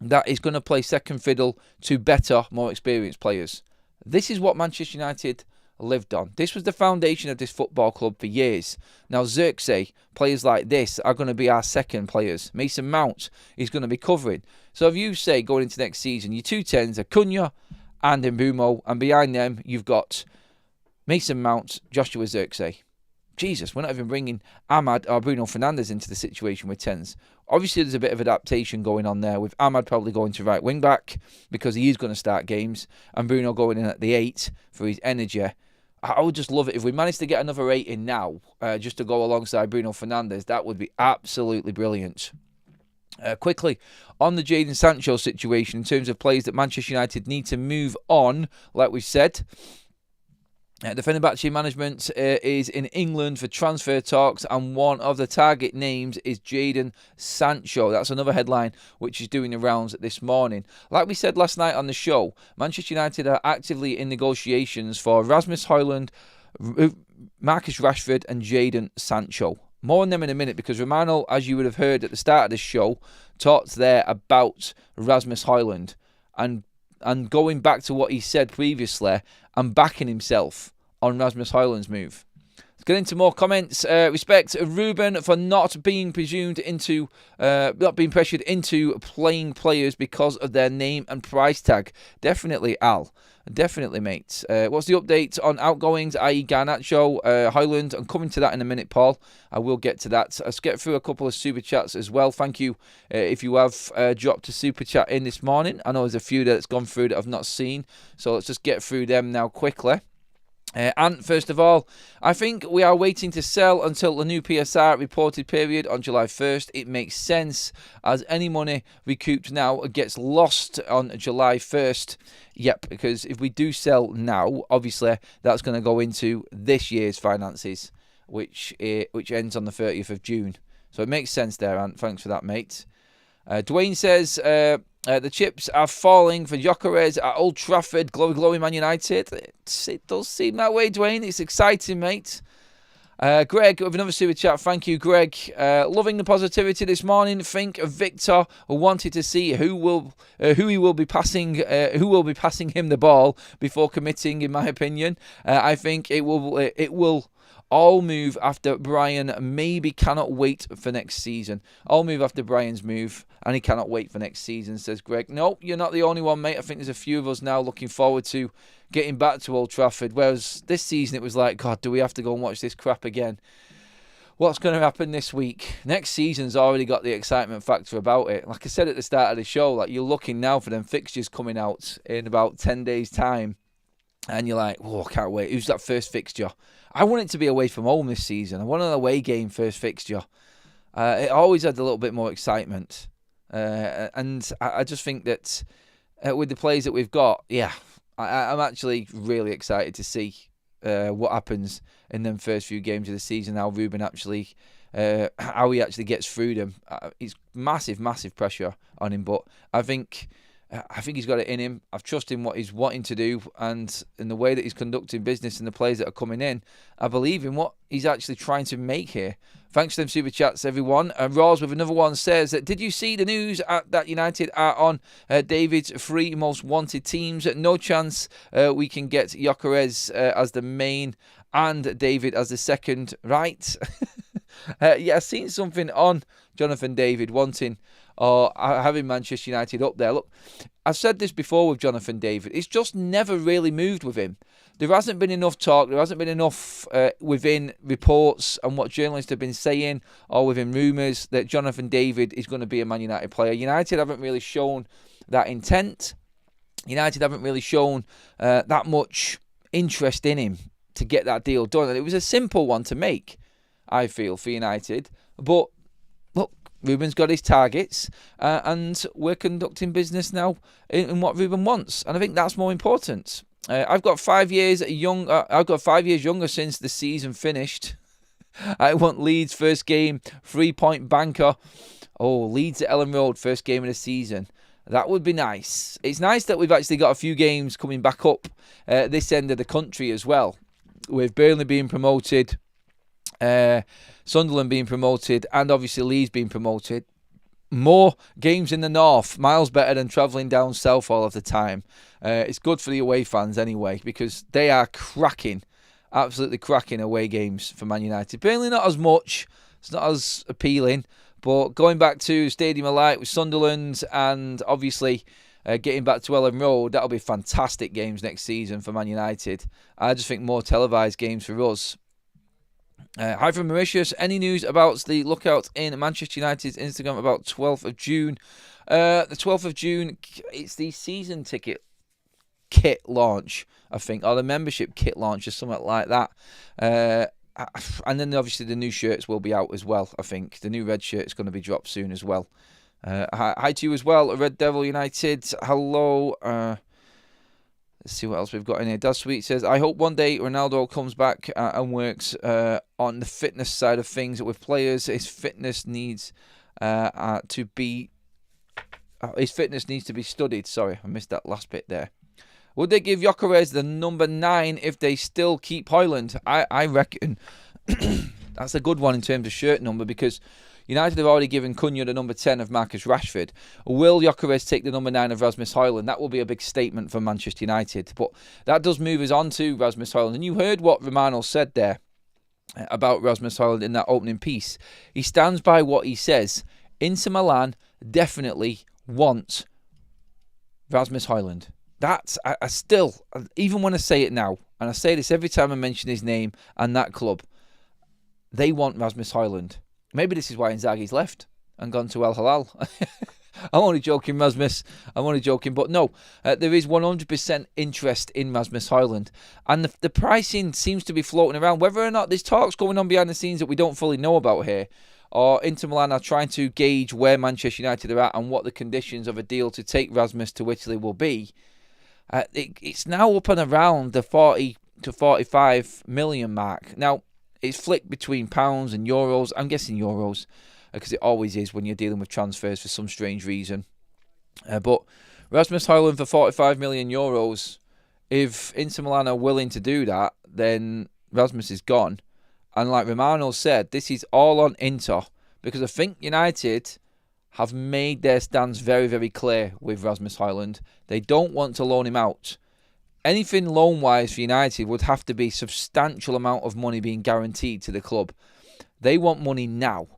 that is going to play second fiddle to better, more experienced players. This is what Manchester United lived on. This was the foundation of this football club for years. Now Xerxes, players like this are going to be our second players. Mason Mount is going to be covering. So if you say going into next season, your 210s are Cunha and Mbeumo, and behind them you've got Mason Mount, Joshua Xerxes. Jesus, we're not even bringing Ahmad or Bruno Fernandes into the situation with 10s. Obviously, there's a bit of adaptation going on there, with Ahmad probably going to right wing back because he is going to start games, and Bruno going in at the 8 for his energy. I would just love it if we managed to get another 8 in now, just to go alongside Bruno Fernandes. That would be absolutely brilliant. Quickly, on the Jadon Sancho situation, in terms of players that Manchester United need to move on, like we said, the Fenerbahce management is in England for transfer talks, and one of the target names is Jadon Sancho. That's another headline which is doing the rounds this morning. Like we said last night on the show, Manchester United are actively in negotiations for Rasmus Hojlund, Marcus Rashford and Jadon Sancho. More on them in a minute, because Romano, as you would have heard at the start of this show, talked there about Rasmus Hojlund. And going back to what he said previously, and backing himself on Rasmus Hojlund's move. Let's get into more comments. Respect Ruben for not being pressured into playing players because of their name and price tag. Definitely, Al. Definitely, mate. What's the update on outgoings, i.e. Garnacho, Hojlund? I'm coming to that in a minute, Paul. I will get to that. Let's get through a couple of super chats as well. Thank you if you have dropped a super chat in this morning. I know there's a few that's gone through that I've not seen, so let's just get through them now quickly. And first of all, I think we are waiting to sell until the new PSR reported period on July 1st. It makes sense, as any money recouped now gets lost on July 1st. Yep, because if we do sell now, obviously that's going to go into this year's finances, which ends on the 30th of June. So it makes sense there, Ant. Thanks for that, mate. Dwayne says the chips are falling for Gyokeres at Old Trafford. Glowy Man United. It does seem that way, Dwayne. It's exciting, mate. Greg with another super chat. Thank you, Greg. Loving the positivity this morning. Think of Victor. Wanted to see who he will be passing him the ball before committing. In my opinion, I think it will all move after Brian. Maybe cannot wait for next season. All move after Brian's move, and he cannot wait for next season, says Greg. No, you're not the only one, mate. I think there's a few of us now looking forward to getting back to Old Trafford, whereas this season it was like, God, do we have to go and watch this crap again? What's going to happen this week? Next season's already got the excitement factor about it. Like I said at the start of the show, like you're looking now for them fixtures coming out in about 10 days' time, and you're like, oh, I can't wait. Who's that first fixture? I want it to be away from home this season. I want an away game first fixture. It always had a little bit more excitement. And I just think that with the players that we've got, yeah, I'm actually really excited to see what happens in them first few games of the season. How Ruben actually, how he actually gets through them. It's massive, massive pressure on him. But I think he's got it in him. I've trusted in what he's wanting to do, and in the way that he's conducting business and the players that are coming in. I believe in what he's actually trying to make here. Thanks to them super chats, everyone. Roz with another one says, did you see the news that United are on David's 3 most wanted teams? No chance we can get Gyokeres as the main and David as the second, right? Yeah, I've seen something on Jonathan David wanting or having Manchester United up there. Look, I've said this before with Jonathan David. It's just never really moved with him. There hasn't been enough talk. There hasn't been enough within reports and what journalists have been saying or within rumours that Jonathan David is going to be a Man United player. United haven't really shown that intent. United haven't really shown that much interest in him to get that deal done. And it was a simple one to make, I feel, for United. But look, Ruben's got his targets, and we're conducting business now in what Ruben wants, and I think that's more important. I've got 5 years young. I've got 5 years younger since the season finished. I want Leeds first game 3-point banker. Oh, Leeds at Ellen Road first game of the season. That would be nice. It's nice that we've actually got a few games coming back up this end of the country as well, with Burnley being promoted, Sunderland being promoted, and obviously Leeds being promoted. More games in the north, miles better than travelling down south all of the time. It's good for the away fans anyway, because they are cracking, absolutely cracking away games for Man United. Burnley not as much, it's not as appealing, but going back to Stadium of Light with Sunderland and obviously getting back to Ellen Road, that'll be fantastic games next season for Man United. I just think more televised games for us. Hi from Mauritius. Any news about the lookout in Manchester United's Instagram about 12th of June? The 12th of June, it's the season ticket kit launch, I think, or the membership kit launch or something like that. And then obviously the new shirts will be out as well, I think. The new red shirt is going to be dropped soon as well. Hi to you as well, Red Devil United. Hello. Let's see what else we've got in here. Das Sweet says, I hope one day Ronaldo comes back and works on the fitness side of things with players. His fitness needs to be studied. Sorry, I missed that last bit there. Would they give Gyokeres the number 9 if they still keep Hojlund? I reckon that's a good one in terms of shirt number, because United have already given Cunha the number 10 of Marcus Rashford. Will Gyokeres take the number 9 of Rasmus Hojlund? That will be a big statement for Manchester United. But that does move us on to Rasmus Hojlund. And you heard what Romano said there about Rasmus Hojlund in that opening piece. He stands by what he says. Inter Milan definitely want Rasmus Hojlund. That's, I still, even when I say it now, and I say this every time I mention his name and that club, they want Rasmus Hojlund. Maybe this is why Inzaghi's left and gone to Al Hilal. I'm only joking, Rasmus. I'm only joking. But no, there is 100% interest in Rasmus Hojlund. And the pricing seems to be floating around. Whether or not there's talks going on behind the scenes that we don't fully know about here, or Inter Milan are trying to gauge where Manchester United are at and what the conditions of a deal to take Rasmus to Italy will be, it's now up and around the 40 to 45 million mark. Now, it's flicked between pounds and euros. I'm guessing euros, because it always is when you're dealing with transfers for some strange reason. But Rasmus Hojlund for 45 million euros, if Inter Milan are willing to do that, then Rasmus is gone. And like Romano said, this is all on Inter, because I think United have made their stance very, very clear with Rasmus Hojlund. They don't want to loan him out. Anything loan-wise for United would have to be substantial amount of money being guaranteed to the club. They want money now.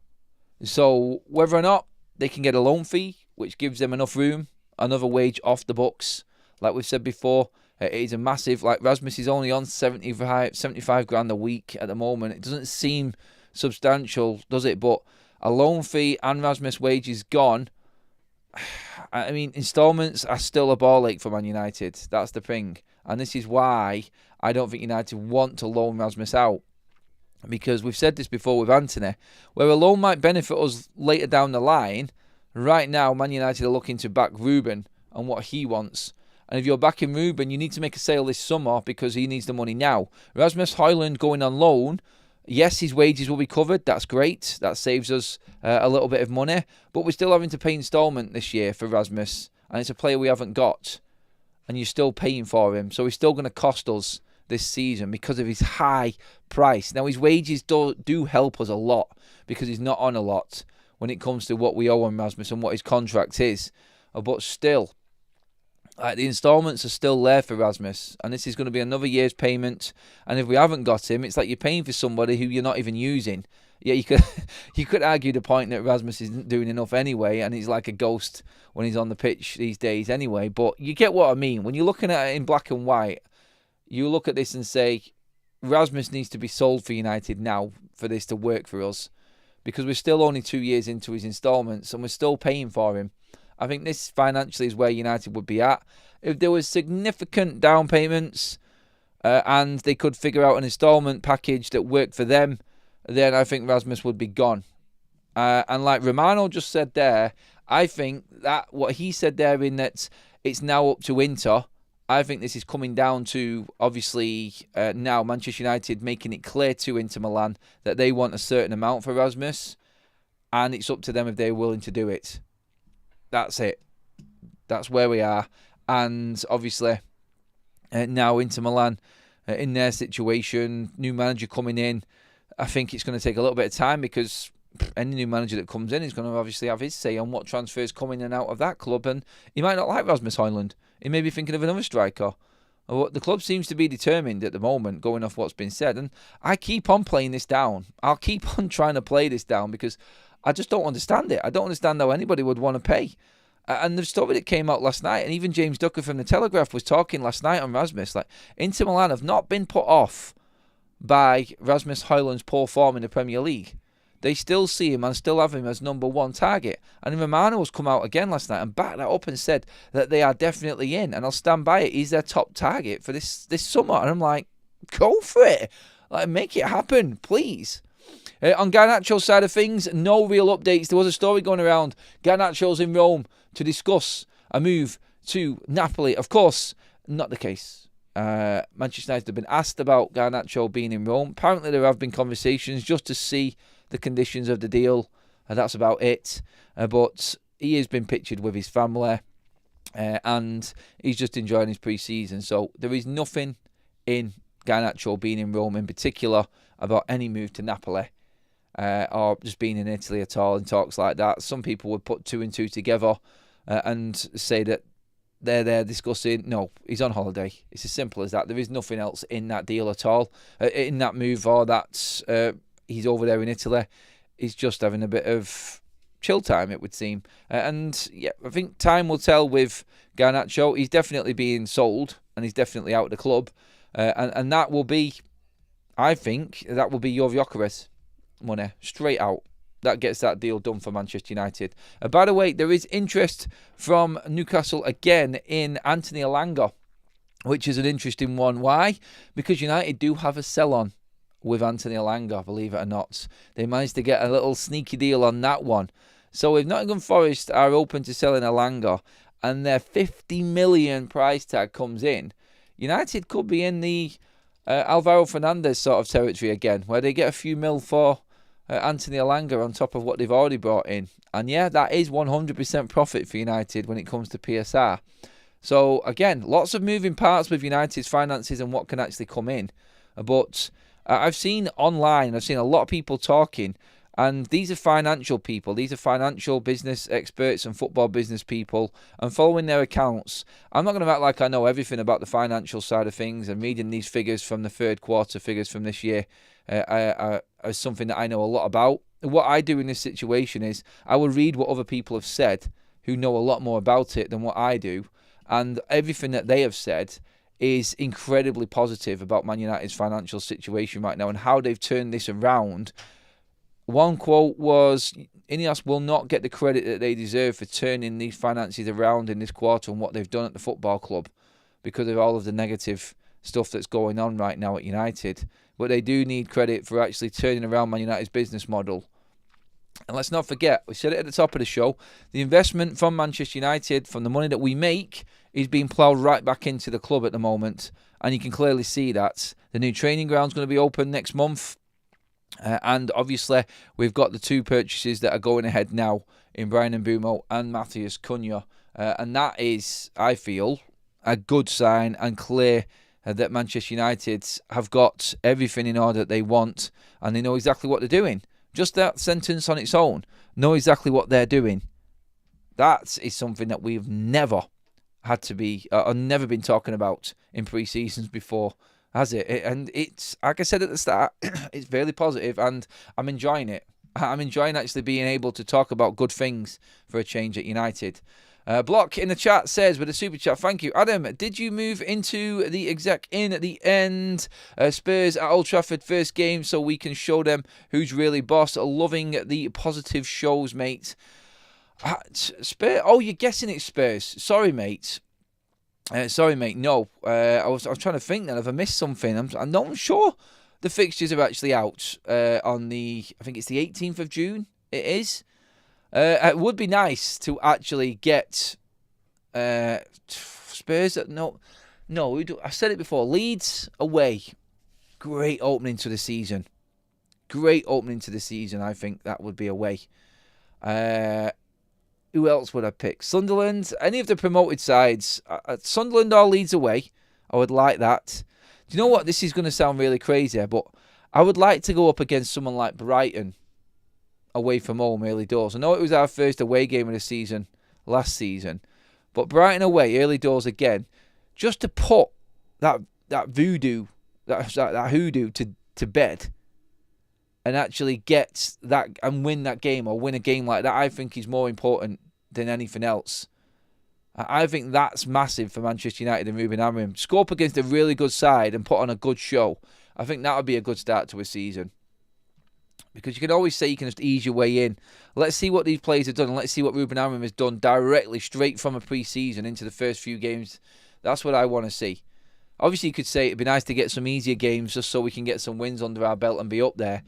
So whether or not they can get a loan fee, which gives them enough room, another wage off the books, like we've said before, it is a massive, like Rasmus is only on 75 grand a week at the moment. It doesn't seem substantial, does it? But a loan fee and Rasmus wages gone. I mean, installments are still a ball ache for Man United. That's the thing. And this is why I don't think United want to loan Rasmus out. Because we've said this before with Anthony, where a loan might benefit us later down the line, right now Man United are looking to back Ruben and what he wants. And if you're backing Ruben, you need to make a sale this summer because he needs the money now. Rasmus Hojlund going on loan, yes, his wages will be covered. That's great. That saves us a little bit of money. But we're still having to pay instalment this year for Rasmus. And it's a player we haven't got. And you're still paying for him. So he's still going to cost us this season because of his high price. Now, his wages do help us a lot because he's not on a lot when it comes to what we owe on Rasmus and what his contract is. But still, the instalments are still there for Rasmus, and this is going to be another year's payment. And if we haven't got him, it's like you're paying for somebody who you're not even using. Yeah, you could argue the point that Rasmus isn't doing enough anyway, and he's like a ghost when he's on the pitch these days anyway. But you get what I mean. When you're looking at it in black and white, you look at this and say, Rasmus needs to be sold for United now for this to work for us, because we're still only 2 years into his instalments and we're still paying for him. I think this financially is where United would be at. If there was significant down payments and they could figure out an instalment package that worked for them, then I think Rasmus would be gone. And like Romano just said there, I think that what he said there in that it's now up to Inter, I think this is coming down to, obviously, now Manchester United making it clear to Inter Milan that they want a certain amount for Rasmus, and it's up to them if they're willing to do it. That's it. That's where we are. And obviously, now Inter Milan, in their situation, new manager coming in, I think it's going to take a little bit of time, because any new manager that comes in is going to obviously have his say on what transfers come in and out of that club. And he might not like Rasmus Hojlund. He may be thinking of another striker. The club seems to be determined at the moment, going off what's been said. And I keep on playing this down. I'll keep on trying to play this down because I just don't understand it. I don't understand how anybody would want to pay. And the story that came out last night, and even James Ducker from The Telegraph was talking last night on Rasmus, like Inter Milan have not been put off by Rasmus Hojlund's poor form in the Premier League. they still see him and still have him as number one target. And Romano has come out again last night and backed that up and said that they are definitely in, and I'll stand by it. He's their top target for this summer. And I'm like, go for it. Like, make it happen, please. On Garnacho's side of things, no real updates. There was a story going around. Garnacho's in Rome to discuss a move to Napoli. Of course, not the case. Manchester United have been asked about Garnacho being in Rome. Apparently there have been conversations just to see the conditions of the deal. That's about it. But he has been pictured with his family. And he's just enjoying his pre-season. So there is nothing in Garnacho being in Rome in particular about any move to Napoli. Or just being in Italy at all in talks like that. Some people would put 2 and 2 together and say that they're there discussing. No, he's on holiday. It's as simple as that. There is nothing else in that deal at all, in that move, or that he's over there in Italy. He's just having a bit of chill time, it would seem. And yeah, I think time will tell with Garnacho. He's definitely being sold, and he's definitely out of the club. And that will be, I think, that will be your Gyokeres money straight out. That gets that deal done for Manchester United. By the way, there is interest from Newcastle again in Anthony Elanga, which is an interesting one. Why? Because United do have a sell-on with Anthony Elanga, believe it or not. They managed to get a little sneaky deal on that one. So if Nottingham Forest are open to selling Elanga and their 50 million price tag comes in, United could be in the Alvaro Fernandez sort of territory again, where they get a few mil for Anthony Elanga on top of what they've already brought in. And yeah, that is 100% profit for United when it comes to PSR. So again, lots of moving parts with United's finances and what can actually come in. But I've seen online, I've seen a lot of people talking, and these are financial people. These are financial business experts and football business people, and following their accounts. I'm not going to act like I know everything about the financial side of things, and reading these figures from the third quarter, figures from this year, is something that I know a lot about. What I do in this situation is I will read what other people have said who know a lot more about it than what I do, and everything that they have said is incredibly positive about Man United's financial situation right now and how they've turned this around. One quote was, Ineos will not get the credit that they deserve for turning these finances around in this quarter and what they've done at the football club because of all of the negative stuff that's going on right now at United. But they do need credit for actually turning around Man United's business model. And let's not forget, we said it at the top of the show, the investment from Manchester United, from the money that we make, is being ploughed right back into the club at the moment. And you can clearly see that. The new training ground's going to be open next month. And obviously, we've got the 2 purchases that are going ahead now in Bryan Mbeumo and Matheus Cunha. And that is, I feel, a good sign and clear that Manchester United have got everything in order that they want. And they know exactly what they're doing. Just that sentence on its own, know exactly what they're doing. That is something that we've never had to be, or never been talking about in pre-seasons before, has it? And it's, like I said at the start, it's very positive and I'm enjoying it. I'm enjoying actually being able to talk about good things for a change at United. Block in the chat says, with a super chat, thank you. Adam, did you move into the exec in at the end? Spurs at Old Trafford first game so we can show them who's really boss. Loving the positive shows, mate. Spurs? Oh, you're guessing it's Spurs. Sorry, mate. No, I was trying to think then if I missed something. I'm not sure. The fixtures are actually out on the, I think it's the 18th of June. It is. It would be nice to actually get Spurs. No. I said it before. Leeds away. Great opening to the season. I think that would be away. Who else would I pick? Sunderland. Any of the promoted sides. Sunderland or Leeds away. I would like that. Do you know what? This is going to sound really crazy, but I would like to go up against someone like Brighton away from home early doors. I know it was our first away game of the season last season, but Brighton away early doors again, just to put that hoodoo to bed and actually get that and win that game or win a game like that, I think is more important than anything else. I think that's massive for Manchester United and Ruben Amorim. Score up against a really good side and put on a good show. I think that would be a good start to a season. Because you can always say you can just ease your way in. Let's see what these players have done, and let's see what Ruben Amorim has done directly, straight from a pre-season into the first few games. That's what I want to see. Obviously, you could say it'd be nice to get some easier games just so we can get some wins under our belt and be up there.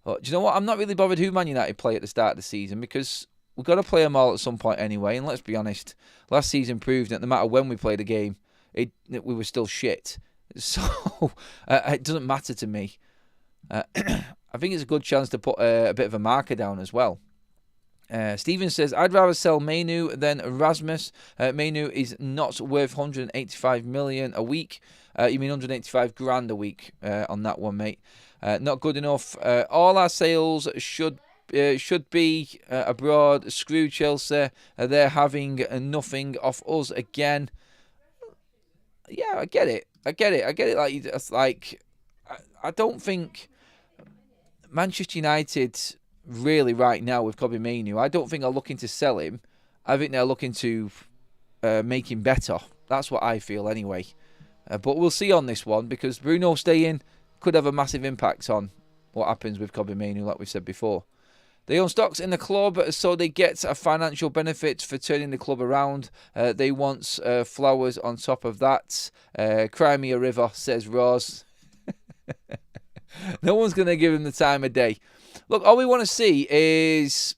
But do you know what? I'm not really bothered who Man United play at the start of the season, because we've got to play them all at some point anyway. And let's be honest, last season proved that no matter when we played a game, we were still shit. So it doesn't matter to me. I think it's a good chance to put a bit of a marker down as well. Steven says, I'd rather sell Mainu than Rasmus. Mainu is not worth 185 million a week. You mean 185 grand a week on that one, mate. Not good enough. All our sales should be abroad. Screw Chelsea. They're having nothing off us again. Yeah, I get it. I don't think Manchester United really right now with Kobbie Mainoo, I don't think they're looking to sell him. I think they're looking to make him better. That's what I feel anyway. But we'll see on this one, because Bruno staying could have a massive impact on what happens with Kobbie Mainoo, like we said before. They own stocks in the club, so they get a financial benefit for turning the club around. They want flowers on top of that. Cry me a river, says Ross. No one's going to give him the time of day. Look, all we want to see is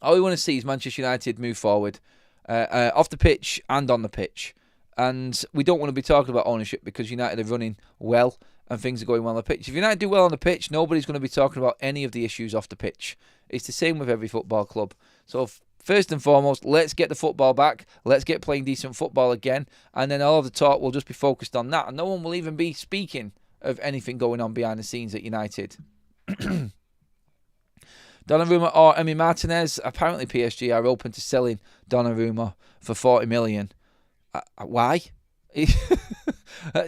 Manchester United move forward, off the pitch and on the pitch. And we don't want to be talking about ownership, because United are running well and things are going well on the pitch. If United do well on the pitch, nobody's going to be talking about any of the issues off the pitch. It's the same with every football club. So first and foremost, let's get the football back. Let's get playing decent football again. And then all of the talk will just be focused on that. And no one will even be speaking of anything going on behind the scenes at United. Donnarumma or Emi Martinez. Apparently PSG are open to selling Donnarumma for 40 million. Why?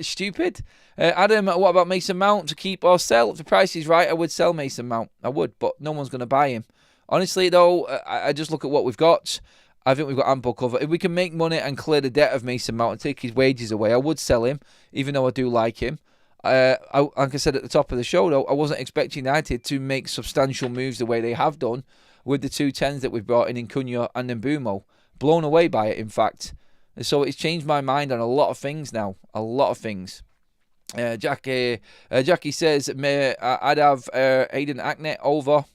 Stupid. Adam, what about Mason Mount? To keep or sell? If the price is right, I would sell Mason Mount. I would, but no one's going to buy him. Honestly, though, I just look at what we've got. I think we've got ample cover. If we can make money and clear the debt of Mason Mount and take his wages away, I would sell him, even though I do like him. Like I said at the top of the show, though, I wasn't expecting United to make substantial moves the way they have done with the 2 10s that we've brought in Cunha and Mbeumo. Blown away by it, in fact. So it's changed my mind on a lot of things now. A lot of things. Jackie says, I'd have Aiden Aknet over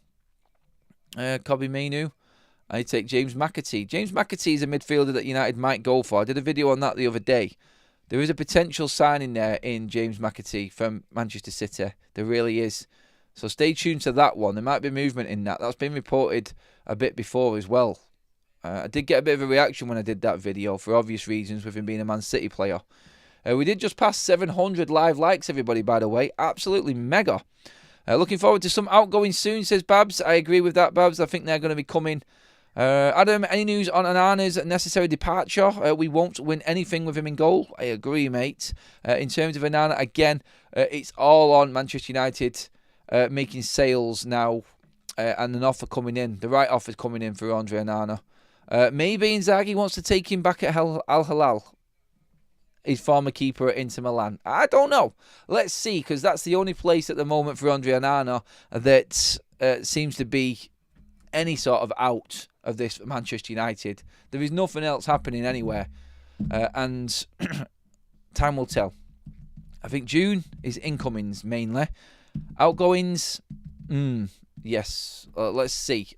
Kobbie Mainoo. I'd take James McAtee. James McAtee is a midfielder that United might go for. I did a video on that the other day. There is a potential signing there in James McAtee from Manchester City. There really is. So stay tuned to that one. There might be movement in that. That's been reported a bit before as well. I did get a bit of a reaction when I did that video, for obvious reasons, with him being a Man City player. We did just pass 700 live likes, everybody, by the way. Absolutely mega. Looking forward to some outgoing soon, says Babs. I agree with that, Babs. I think they're going to be coming. Adam, any news on Onana's necessary departure? We won't win anything with him in goal. I agree, mate. In terms of Onana, again, it's all on Manchester United making sales now and an offer coming in. The right offer is coming in for Andre Onana. Maybe Inzaghi wants to take him back at Al Hilal, his former keeper at Inter Milan. I don't know. Let's see, because that's the only place at the moment for Andre Onana that seems to be any sort of out of this for Manchester United. There is nothing else happening anywhere. And time will tell. I think June is incomings mainly. Outgoings, yes. Let's see.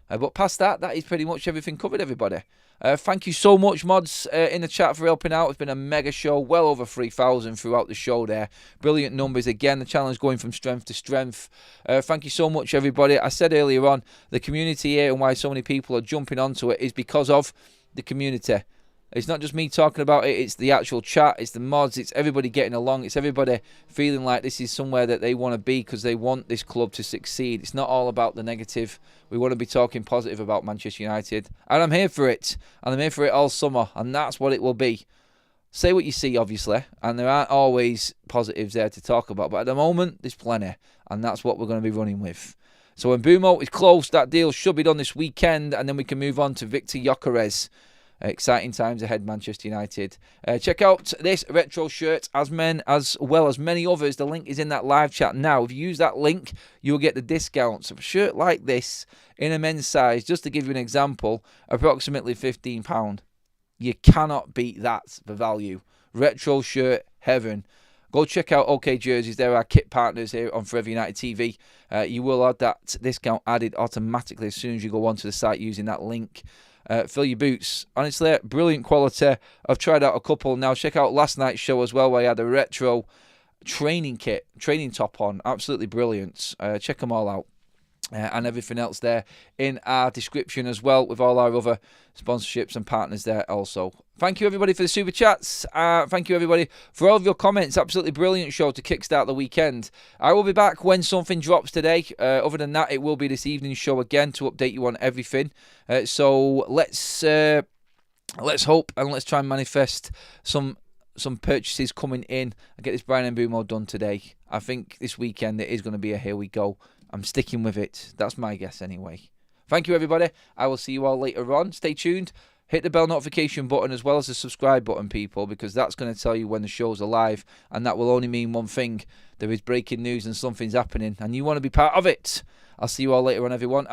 But past that is pretty much everything covered, everybody. Thank you so much, mods, in the chat for helping out. It's been a mega show. Well over 3,000 throughout the show there. Brilliant numbers. Again, the challenge going from strength to strength. Thank you so much, everybody. I said earlier on, the community here and why so many people are jumping onto it is because of the community. It's not just me talking about it. It's the actual chat. It's the mods. It's everybody getting along. It's everybody feeling like this is somewhere that they want to be because they want this club to succeed. It's not all about the negative. We want to be talking positive about Manchester United. And I'm here for it. And I'm here for it all summer. And that's what it will be. Say what you see, obviously. And there aren't always positives there to talk about. But at the moment, there's plenty. And that's what we're going to be running with. So when Mbeumo is close, that deal should be done this weekend. And then we can move on to Viktor Gyokeres. Exciting times ahead, Manchester United. Check out this retro shirt as well as many others. The link is in that live chat now. If you use that link, you'll get the discounts. A shirt like this in a men's size, just to give you an example, approximately £15. You cannot beat that for value. Retro shirt heaven. Go check out OK Jerseys. They're our kit partners here on Forever United TV. You will have that discount added automatically as soon as you go onto the site using that link. Fill your boots. Honestly, brilliant quality. I've tried out a couple now. Check out last night's show as well, where I had a retro training top on. Absolutely brilliant. Check them all out. And everything else there in our description as well, with all our other sponsorships and partners there also. Thank you everybody for the super chats. Thank you everybody for all of your comments. Absolutely brilliant show to kickstart the weekend. I will be back when something drops today. Other than that, it will be this evening's show again to update you on everything. So let's hope and let's try and manifest some purchases coming in and get this Bryan Mbeumo done today. I think this weekend it is going to be a here we go. I'm sticking with it. That's my guess anyway. Thank you, everybody. I will see you all later on. Stay tuned. Hit the bell notification button as well as the subscribe button, people, because that's going to tell you when the shows are live, and that will only mean one thing. There is breaking news and something's happening, and you want to be part of it. I'll see you all later on, everyone.